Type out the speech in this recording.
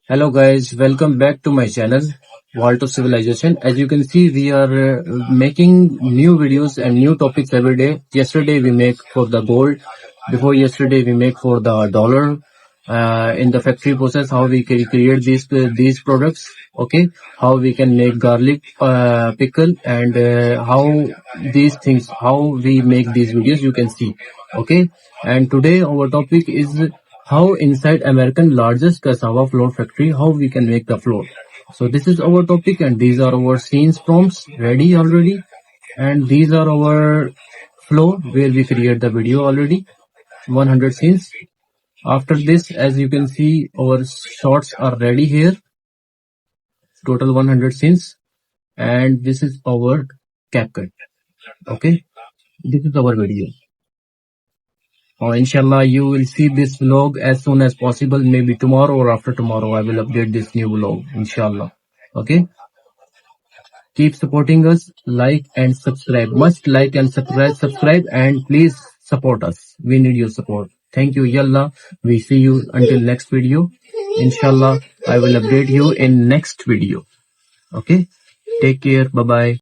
Hello guys, welcome back to my channel, Vault of Civilization. As you can see, we are making new videos and new topics every day. Yesterday we make for the gold. Before yesterday we make for the dollar. In the factory process, how we can create these products. Okay, how we can make garlic pickle and how these things, how we make these videos. You can see. Okay, and today our topic is how inside American largest cassava flour factory, how we can make the flour. So this is our topic and these are our scenes prompts ready already. And these are our flow where we create the video already, 100 scenes. After this, as you can see, our shots are ready here, total 100 scenes. And this is our CapCut. Okay, this is our video. Inshallah, you will see this vlog as soon as possible. Maybe tomorrow or after tomorrow, I will update this new vlog. Inshallah. Okay. Keep supporting us. Like and subscribe. Must like and subscribe, and please support us. We need your support. Thank you. Yalla. We see you until next video. Inshallah, I will update you in next video. Okay. Take care. Bye bye.